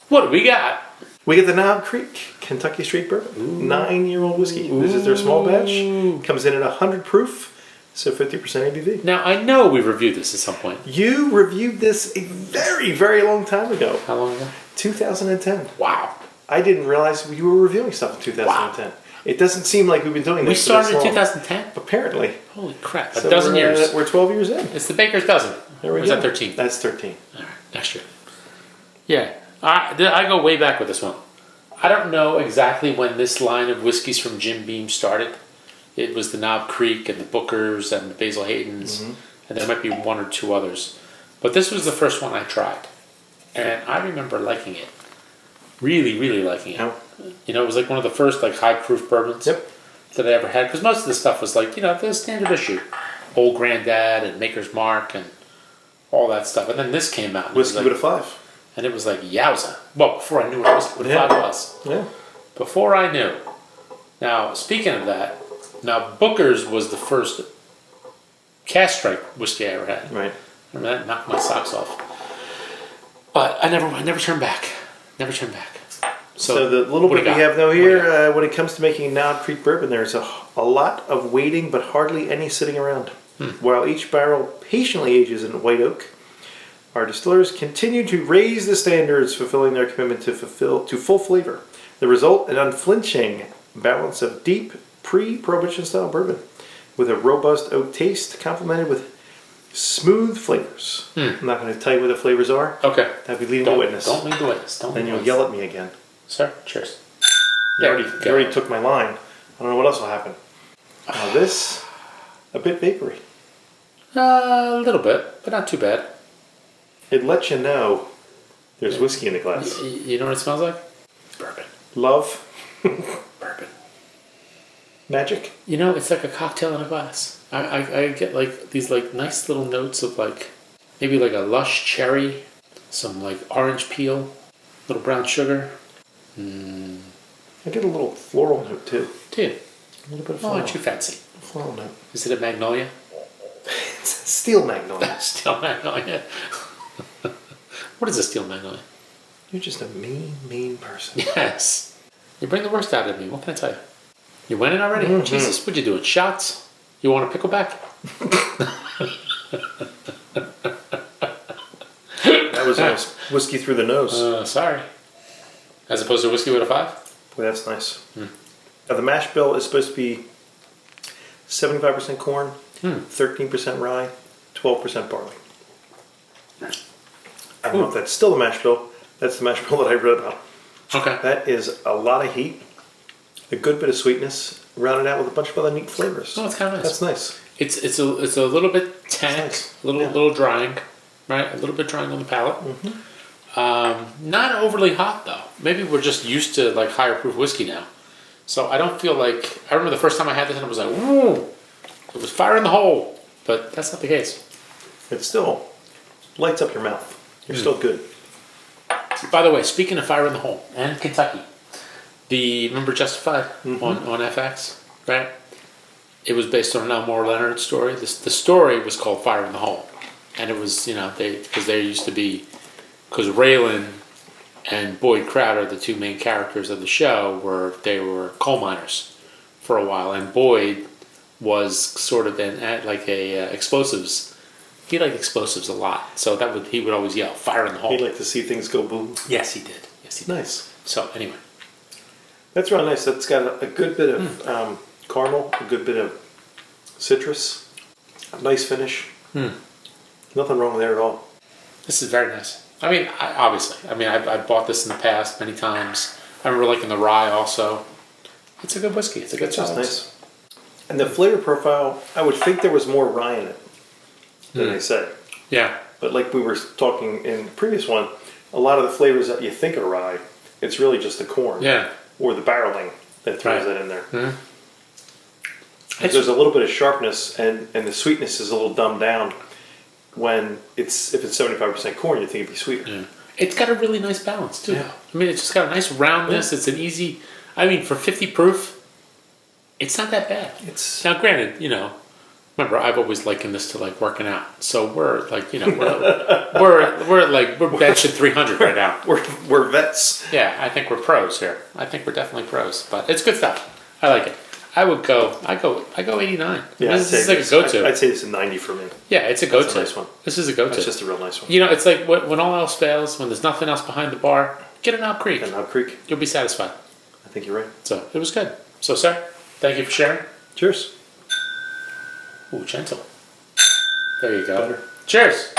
What do we got? We get the Knob Creek Kentucky Straight Bourbon. 9-year-old whiskey. This is their small batch. Comes in at 100 proof, so 50% ABV. Now, I know we reviewed this at some point. You reviewed this a very, very long time ago. How long ago? 2010. Wow. I didn't realize you were reviewing stuff in 2010. Wow. It doesn't seem like we've been doing this. We started in 2010? Apparently. Holy crap. So a dozen years. We're 12 years in. It's the baker's dozen. There we go. Is that 13? That's 13. All right, next year. Yeah. I go way back with this one. I don't know exactly when this line of whiskeys from Jim Beam started. It was the Knob Creek and the Bookers and the Basil Hayden's, and there might be one or two others. But this was the first one I tried. And I remember liking it. Really, really liking it. Oh. You know, it was like one of the first like high-proof bourbons that I ever had. Because most of the stuff was like, you know, the standard issue. Old Granddad and Maker's Mark and all that stuff. And then this came out. Whiskey with a 5. And it was like, yowza. Well, before I knew what Whiskey with a 5 was. Yeah. Before I knew. Now, speaking of that, now Booker's was the first cast strike whiskey I ever had. Right. Remember that? Knocked my socks off. But I never turned back. Never turned back. So the little bit we have though here, when it comes to making Knob Creek Bourbon, there's a lot of waiting, but hardly any sitting around. While each barrel patiently ages in white oak, our distillers continue to raise the standards, fulfilling their commitment to full flavor. The result, an unflinching balance of deep pre-Prohibition-style bourbon with a robust oak taste complemented with smooth flavors. I'm not going to tell you what the flavors are. Okay. That'd be leading the witness. Don't lead the witness. Then you'll yell at me again. Sir, cheers. You already took my line. I don't know what else will happen. Now this, a bit bakery. A little bit, but not too bad. It lets you know there's whiskey in the glass. You know what it smells like? Bourbon. Love. Bourbon. Magic. You know, it's like a cocktail in a glass. I get like these like nice little notes of like maybe like a lush cherry, some like orange peel, little brown sugar. I get a little floral note too. Do you? A little bit of floral. floral. Aren't you fancy? Floral note. Is it a magnolia? It's a steel magnolia. Steel magnolia. What is a steel magnolia? You're just a mean person. Yes. You bring the worst out of me. What can I tell you? You winning already? Jesus, what you doing? Shots? You want a pickleback? That was almost whiskey through the nose. Sorry. As opposed to whiskey with a 5? Boy, that's nice. Now the mash bill is supposed to be 75% corn, 13% rye, 12% barley. I don't know if that's still the mash bill. That's the mash bill that I wrote about. Okay. That is a lot of heat, a good bit of sweetness, rounded out with a bunch of other neat flavors. Oh, it's kind of nice. That's nice. It's a little bit tank, nice. little drying, right? A little bit drying on the palate. Not overly hot though. Maybe we're just used to like higher proof whiskey now. So I don't feel like I remember the first time I had this and it was like, woo! It was fire in the hole. But that's not the case. It still lights up your mouth. You're still good. By the way, speaking of fire in the hole and Kentucky, remember Justified on FX, right? It was based on an Elmore Leonard story. The story was called Fire in the Hole, and it was because there used to be because Raylan and Boyd Crowder, the two main characters of the show, were coal miners for a while, and Boyd was sort of explosives. He liked explosives a lot, so he would always yell, "Fire in the hole." He'd like to see things go boom. Yes, he did. Nice. So anyway, that's really nice. That's got a good bit of caramel, a good bit of citrus, a nice finish. Nothing wrong there at all. This is very nice. I mean, I bought this in the past many times. I remember liking the rye also. It's a good whiskey. It's a good sauce. Nice. And the flavor profile, I would think there was more rye in it than they say. Yeah. But like we were talking in the previous one, a lot of the flavors that you think are rye, it's really just the corn. Yeah. Or the barreling that throws that in there. Mm-hmm. There's a little bit of sharpness and the sweetness is a little dumbed down when if it's 75% corn, you think it'd be sweeter. Yeah. It's got a really nice balance too. Yeah. I mean, it's just got a nice roundness. It's an easy, for 50 proof, it's not that bad. Now granted, remember, I've always likened this to like working out. So we're like, you know, we're benching 300 right now. We're vets. Yeah, I think we're pros here. I think we're definitely pros, but it's good stuff. I like it. I go 89. Yeah, this is like a go-to. I'd say this is 90 for me. Yeah, it's a go-to. That's a nice one. This is a go-to. It's just a real nice one. You know, it's like when all else fails, when there's nothing else behind the bar, get a Knob Creek. A Knob Creek. You'll be satisfied. I think you're right. So it was good. So, sir, thank you for sharing. Cheers. Ooh, gentle. There you go. Better. Cheers.